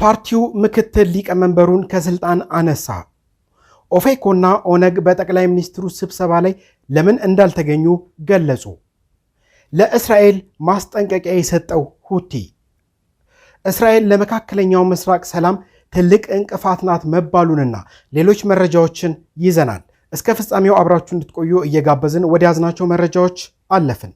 ፓርቲው ምክትል ሊቀመንበሩን ከስልጣን አነሳ። ኦፌኮና ኦነግ በጠቅላይ ሚኒስትሩ ስብሰባ ላይ ለምን እንዳልተገኙ ገለጹ። ለእስራኤል ማስጠንቀቂያ የሰጠው ሁቲ እስራኤል ለመካከለኛው ምስራቅ ሰላም ትልቅ እንቅፋት ናት መባሉንና ሌሎች መረጃዎችን ይዘናል። እስከ ፍጻሜው አብራችሁ እንድትቆዩ እየጋበዝን ወደ ያዝናቸው መረጃዎች አለፍን።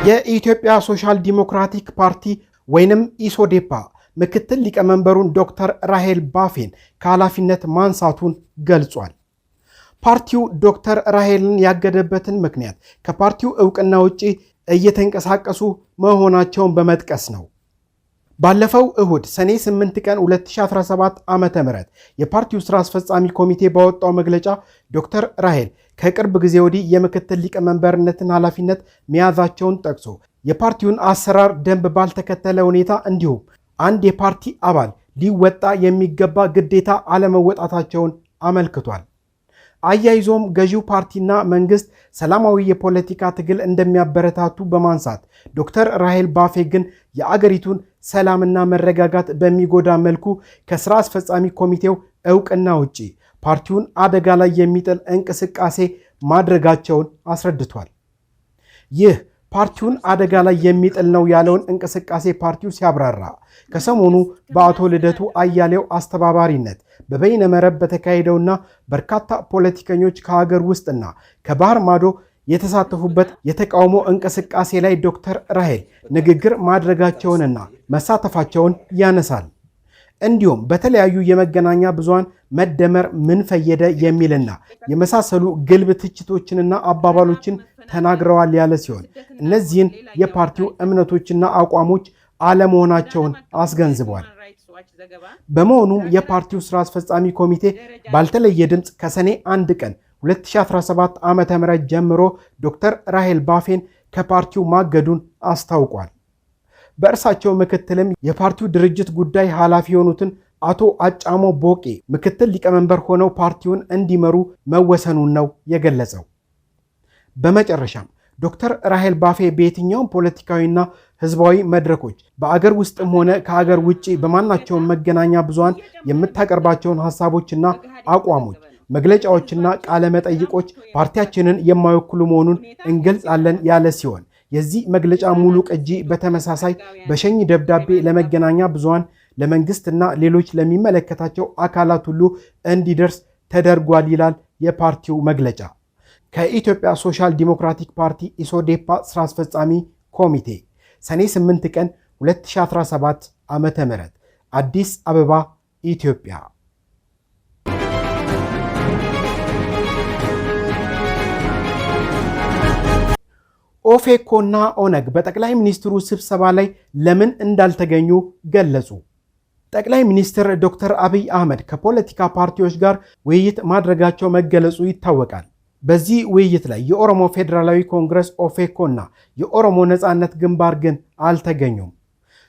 የኢትዮጵያ ሶሻል ዲሞክራቲክ ፓርቲ ወይንም ኢሶዴፓ ምክትል ሊቀመንበሩን ዶክተር ራሄል ባፌን ከኃላፊነት ማንሳቱን ገልጿል። ፓርቲው ዶክተር ራሄልን ያገደበትን ምክንያት ከፓርቲው ዕውቅና ውጪ እየተንቀሳቀሱ መሆናቸውን በመጥቀስ ነው። ባለፈው እሁድ ሰኔ 8 ቀን 2017 ዓ.ም የፓርቲው ስራ አስፈጻሚ ኮሚቴ ባወጣው መግለጫ ዶክተር ራሄል ከቅርብ ጊዜ ወዲህ የምክትል ሊቀመንበርነትን ኃላፊነት መያዛቸውን ጠቅሶ የፓርቲውን አሰራር ደንብ ባልተከተለ ሁኔታ እንዲሁም አንድ የፓርቲ አባል ሊወጣ የሚገባ ግዴታ አለመወጣታቸውን አመልክቷል። አያይዞም ገዢው ፓርቲና መንግስት ሰላማዊ የፖለቲካ ትግል እንደሚያበረታቱ በማንሳት ዶክተር ራሄል ባፌ ግን የአገሪቱን ሰላምና መረጋጋት በሚጎዳ መልኩ ከስራ አስፈጻሚ ኮሚቴው ዕውቅና ውጪ ፓርቲውን አደጋ ላይ የሚጥል እንቅስቃሴ ማድረጋቸውን አስረድቷል። ይህ ፓርቲውን አደጋ ላይ የሚጥል ነው ያለውን እንቅስቃሴ ፓርቲው ሲያብራራ ከሰሞኑ በአቶ ልደቱ አያሌው አስተባባሪነት በበይነ መረብ በተካሄደውና በርካታ ፖለቲከኞች ከሀገር ውስጥና ከባህር ማዶ የተሳተፉበት የተቃውሞ እንቅስቃሴ ላይ ዶክተር ራሄል ንግግር ማድረጋቸውንና መሳተፋቸውን ያነሳል። እንዲሁም በተለያዩ የመገናኛ ብዙሃን መደመር ምን ፈየደ የሚልና የመሳሰሉ ግልብ ትችቶችንና አባባሎችን ተናግረዋል ያለ ሲሆን እነዚህን የፓርቲው እምነቶችና አቋሞች አለመሆናቸውን አስገንዝቧል። በመሆኑም የፓርቲው ስራ አስፈጻሚ ኮሚቴ ባልተለየ ድምፅ ከሰኔ 1 ቀን 2017 ዓ.ም ጀምሮ ዶክተር ራሄል ባፌን ከፓርቲው ማገዱን አስታውቋል። በእርሳቸው ምክትልም የፓርቲው ድርጅት ጉዳይ ኃላፊ የሆኑትን አቶ አጫሞ ቦቄ ምክትል ሊቀመንበር ሆነው ፓርቲውን እንዲመሩ መወሰኑን ነው የገለጸው። በመጨረሻም ዶክተር ራሄል ባፌ በየትኛውም ፖለቲካዊና ህዝባዊ መድረኮች በአገር ውስጥም ሆነ ከአገር ውጭ በማናቸውም መገናኛ ብዙሃን የምታቀርባቸውን ሐሳቦችና አቋሞች፣ መግለጫዎችና ቃለ መጠይቆች ፓርቲያችንን የማይወክሉ መሆኑን እንገልጻለን ያለ ሲሆን የዚህ መግለጫ ሙሉ ቅጂ በተመሳሳይ በሸኝ ደብዳቤ ለመገናኛ ብዙሃን፣ ለመንግስትና ሌሎች ለሚመለከታቸው አካላት ሁሉ እንዲደርስ ተደርጓል ይላል የፓርቲው መግለጫ። ከኢትዮጵያ ሶሻል ዲሞክራቲክ ፓርቲ ኢሶዴፓ ስራ አስፈጻሚ ኮሚቴ ሰኔ 8 ቀን 2017 ዓ.ም አዲስ አበባ ኢትዮጵያ። ኦፌኮና ኦነግ በጠቅላይ ሚኒስትሩ ስብሰባ ላይ ለምን እንዳልተገኙ ገለጹ። ጠቅላይ ሚኒስትር ዶክተር አብይ አህመድ ከፖለቲካ ፓርቲዎች ጋር ውይይት ማድረጋቸው መገለጹ ይታወቃል። በዚህ ውይይት ላይ የኦሮሞ ፌዴራላዊ ኮንግረስ ኦፌኮና የኦሮሞ ነፃነት ግንባር ግን አልተገኙም።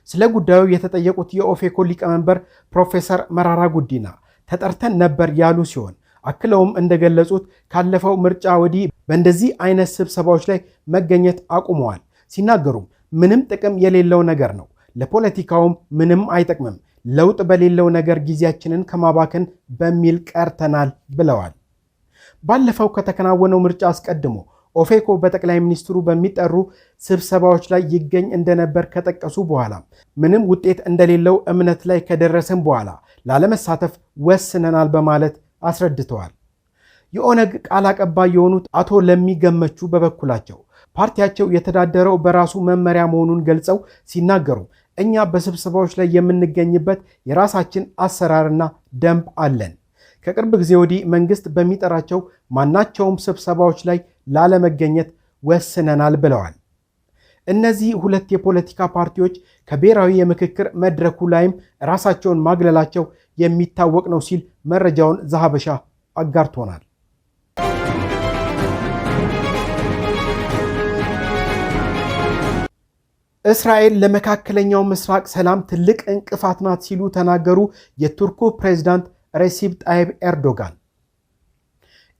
ስለ ጉዳዩ የተጠየቁት የኦፌኮ ሊቀመንበር ፕሮፌሰር መራራ ጉዲና ተጠርተን ነበር ያሉ ሲሆን አክለውም እንደገለጹት ካለፈው ምርጫ ወዲህ በእንደዚህ አይነት ስብሰባዎች ላይ መገኘት አቁመዋል። ሲናገሩም ምንም ጥቅም የሌለው ነገር ነው፣ ለፖለቲካውም ምንም አይጠቅምም፣ ለውጥ በሌለው ነገር ጊዜያችንን ከማባከን በሚል ቀርተናል ብለዋል። ባለፈው ከተከናወነው ምርጫ አስቀድሞ ኦፌኮ በጠቅላይ ሚኒስትሩ በሚጠሩ ስብሰባዎች ላይ ይገኝ እንደነበር ከጠቀሱ በኋላ ምንም ውጤት እንደሌለው እምነት ላይ ከደረስን በኋላ ላለመሳተፍ ወስነናል በማለት አስረድተዋል። የኦነግ ቃል አቀባይ የሆኑት አቶ ለሚገመቹ በበኩላቸው ፓርቲያቸው የተዳደረው በራሱ መመሪያ መሆኑን ገልጸው ሲናገሩ እኛ በስብሰባዎች ላይ የምንገኝበት የራሳችን አሰራርና ደንብ አለን። ከቅርብ ጊዜ ወዲህ መንግስት በሚጠራቸው ማናቸውም ስብሰባዎች ላይ ላለመገኘት ወስነናል ብለዋል። እነዚህ ሁለት የፖለቲካ ፓርቲዎች ከብሔራዊ የምክክር መድረኩ ላይም ራሳቸውን ማግለላቸው የሚታወቅ ነው ሲል መረጃውን ዘሐበሻ አጋርቶናል። እስራኤል ለመካከለኛው ምስራቅ ሰላም ትልቅ እንቅፋት ናት ሲሉ ተናገሩ የቱርኩ ፕሬዝዳንት ሬሲፕ ጣይብ ኤርዶጋን።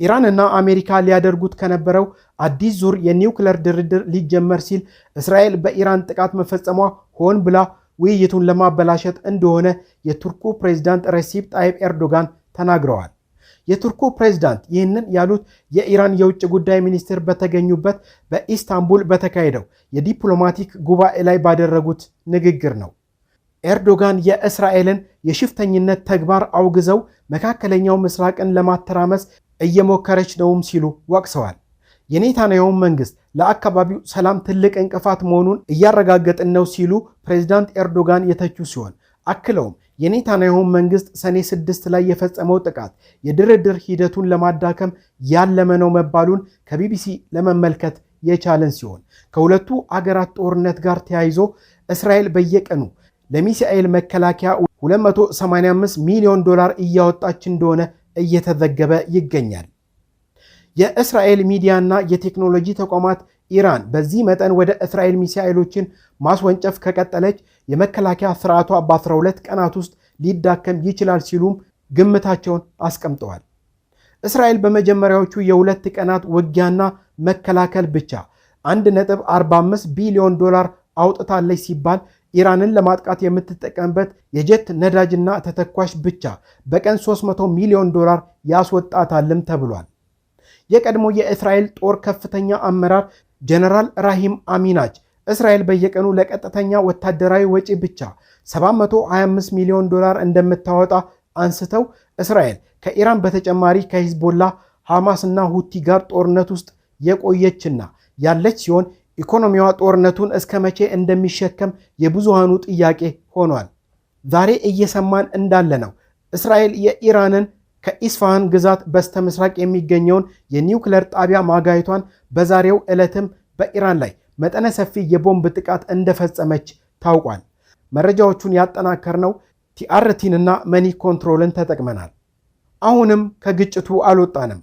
ኢራንና አሜሪካ ሊያደርጉት ከነበረው አዲስ ዙር የኒውክሌር ድርድር ሊጀመር ሲል እስራኤል በኢራን ጥቃት መፈጸሟ ሆን ብላ ውይይቱን ለማበላሸት እንደሆነ የቱርኩ ፕሬዝዳንት ረሲፕ ጣይብ ኤርዶጋን ተናግረዋል። የቱርኩ ፕሬዝዳንት ይህንን ያሉት የኢራን የውጭ ጉዳይ ሚኒስትር በተገኙበት በኢስታንቡል በተካሄደው የዲፕሎማቲክ ጉባኤ ላይ ባደረጉት ንግግር ነው። ኤርዶጋን የእስራኤልን የሽፍተኝነት ተግባር አውግዘው መካከለኛው ምስራቅን ለማተራመስ እየሞከረች ነውም ሲሉ ወቅሰዋል። የኔታንያሁ መንግስት ለአካባቢው ሰላም ትልቅ እንቅፋት መሆኑን እያረጋገጥን ነው ሲሉ ፕሬዝዳንት ኤርዶጋን የተቹ ሲሆን አክለውም የኔታንያሁ መንግስት ሰኔ 6 ላይ የፈጸመው ጥቃት የድርድር ሂደቱን ለማዳከም ያለመ ነው መባሉን ከቢቢሲ ለመመልከት የቻለን ሲሆን ከሁለቱ አገራት ጦርነት ጋር ተያይዞ እስራኤል በየቀኑ ለሚሳኤል መከላከያ $285 ሚሊዮን እያወጣች እንደሆነ እየተዘገበ ይገኛል። የእስራኤል ሚዲያና የቴክኖሎጂ ተቋማት ኢራን በዚህ መጠን ወደ እስራኤል ሚሳኤሎችን ማስወንጨፍ ከቀጠለች የመከላከያ ስርዓቷ በ12 ቀናት ውስጥ ሊዳከም ይችላል ሲሉም ግምታቸውን አስቀምጠዋል። እስራኤል በመጀመሪያዎቹ የ2 ቀናት ውጊያና መከላከል ብቻ $1.45 ቢሊዮን አውጥታለች ሲባል ኢራንን ለማጥቃት የምትጠቀምበት የጀት ነዳጅና ተተኳሽ ብቻ በቀን $300 ሚሊዮን ያስወጣታልም ተብሏል። የቀድሞ የእስራኤል ጦር ከፍተኛ አመራር ጀነራል ራሂም አሚናች እስራኤል በየቀኑ ለቀጥተኛ ወታደራዊ ወጪ ብቻ $725 ሚሊዮን እንደምታወጣ አንስተው እስራኤል ከኢራን በተጨማሪ ከሂዝቦላ፣ ሐማስ እና ሁቲ ጋር ጦርነት ውስጥ የቆየችና ያለች ሲሆን ኢኮኖሚዋ ጦርነቱን እስከ መቼ እንደሚሸከም የብዙሃኑ ጥያቄ ሆኗል። ዛሬ እየሰማን እንዳለ ነው እስራኤል የኢራንን ከኢስፋሃን ግዛት በስተምስራቅ የሚገኘውን የኒውክሌር ጣቢያ ማጋየቷን በዛሬው ዕለትም በኢራን ላይ መጠነ ሰፊ የቦምብ ጥቃት እንደፈጸመች ታውቋል። መረጃዎቹን ያጠናከርነው ቲአርቲንና መኒ ኮንትሮልን ተጠቅመናል። አሁንም ከግጭቱ አልወጣንም።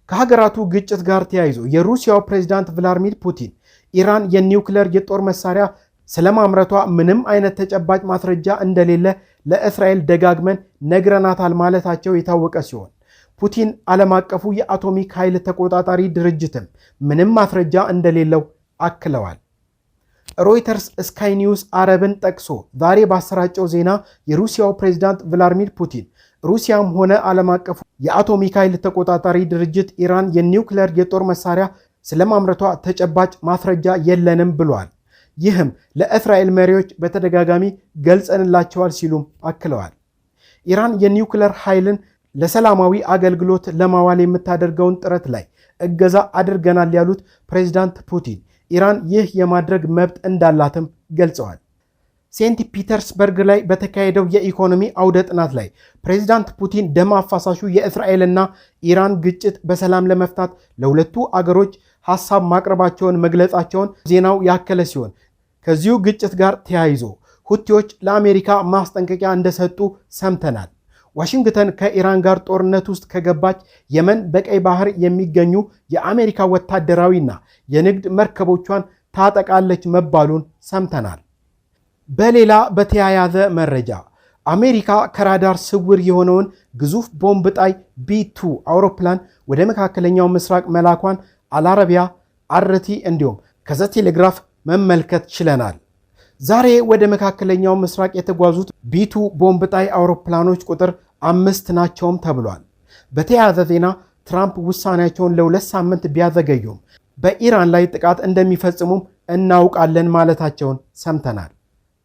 ከሀገራቱ ግጭት ጋር ተያይዞ የሩሲያው ፕሬዝዳንት ቭላድሚር ፑቲን ኢራን የኒውክሌር የጦር መሳሪያ ስለማምረቷ ምንም አይነት ተጨባጭ ማስረጃ እንደሌለ ለእስራኤል ደጋግመን ነግረናታል ማለታቸው የታወቀ ሲሆን ፑቲን ዓለም አቀፉ የአቶሚክ ኃይል ተቆጣጣሪ ድርጅትም ምንም ማስረጃ እንደሌለው አክለዋል። ሮይተርስ ስካይ ኒውስ አረብን ጠቅሶ ዛሬ ባሰራጨው ዜና የሩሲያው ፕሬዝዳንት ቭላድሚር ፑቲን ሩሲያም ሆነ ዓለም አቀፉ የአቶሚክ ኃይል ተቆጣጣሪ ድርጅት ኢራን የኒውክሌር የጦር መሳሪያ ስለማምረቷ ተጨባጭ ማስረጃ የለንም ብሏል። ይህም ለእስራኤል መሪዎች በተደጋጋሚ ገልጸንላቸዋል ሲሉም አክለዋል። ኢራን የኒውክሌር ኃይልን ለሰላማዊ አገልግሎት ለማዋል የምታደርገውን ጥረት ላይ እገዛ አድርገናል ያሉት ፕሬዝዳንት ፑቲን ኢራን ይህ የማድረግ መብት እንዳላትም ገልጸዋል። ሴንት ፒተርስበርግ ላይ በተካሄደው የኢኮኖሚ አውደ ጥናት ላይ ፕሬዝዳንት ፑቲን ደም አፋሳሹ የእስራኤልና ኢራን ግጭት በሰላም ለመፍታት ለሁለቱ አገሮች ሐሳብ ማቅረባቸውን መግለጻቸውን ዜናው ያከለ ሲሆን ከዚሁ ግጭት ጋር ተያይዞ ሁቲዎች ለአሜሪካ ማስጠንቀቂያ እንደሰጡ ሰምተናል። ዋሽንግተን ከኢራን ጋር ጦርነት ውስጥ ከገባች የመን በቀይ ባህር የሚገኙ የአሜሪካ ወታደራዊና የንግድ መርከቦቿን ታጠቃለች መባሉን ሰምተናል። በሌላ በተያያዘ መረጃ አሜሪካ ከራዳር ስውር የሆነውን ግዙፍ ቦምብ ጣይ B2 አውሮፕላን ወደ መካከለኛው ምስራቅ መላኳን አልአረቢያ፣ አርቲ እንዲሁም ከዘ ቴሌግራፍ መመልከት ችለናል። ዛሬ ወደ መካከለኛው ምስራቅ የተጓዙት B2 ቦምብ ጣይ አውሮፕላኖች ቁጥር 5 ናቸውም ተብሏል። በተያያዘ ዜና ትራምፕ ውሳኔያቸውን ለ2 ሳምንት ቢያዘገዩም በኢራን ላይ ጥቃት እንደሚፈጽሙም እናውቃለን ማለታቸውን ሰምተናል።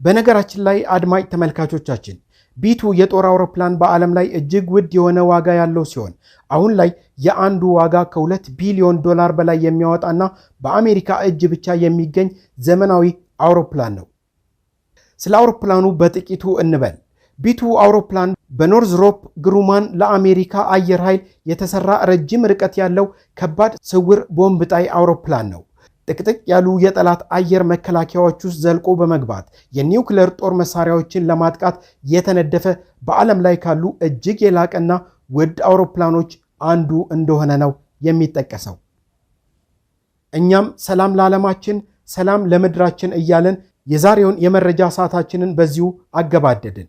በነገራችን ላይ አድማጭ ተመልካቾቻችን B2 የጦር አውሮፕላን በዓለም ላይ እጅግ ውድ የሆነ ዋጋ ያለው ሲሆን አሁን ላይ የአንዱ ዋጋ $2 ቢሊዮን በላይ የሚያወጣና በአሜሪካ እጅ ብቻ የሚገኝ ዘመናዊ አውሮፕላን ነው። ስለ አውሮፕላኑ በጥቂቱ እንበል። B2 አውሮፕላን በኖርዝሮፕ ግሩማን ለአሜሪካ አየር ኃይል የተሰራ ረጅም ርቀት ያለው ከባድ ስውር ቦምብ ጣይ አውሮፕላን ነው። ጥቅጥቅ ያሉ የጠላት አየር መከላከያዎች ውስጥ ዘልቆ በመግባት የኒውክሌር ጦር መሳሪያዎችን ለማጥቃት የተነደፈ በዓለም ላይ ካሉ እጅግ የላቀና ውድ አውሮፕላኖች አንዱ እንደሆነ ነው የሚጠቀሰው። እኛም ሰላም ለዓለማችን፣ ሰላም ለምድራችን እያለን የዛሬውን የመረጃ ሰዓታችንን በዚሁ አገባደድን።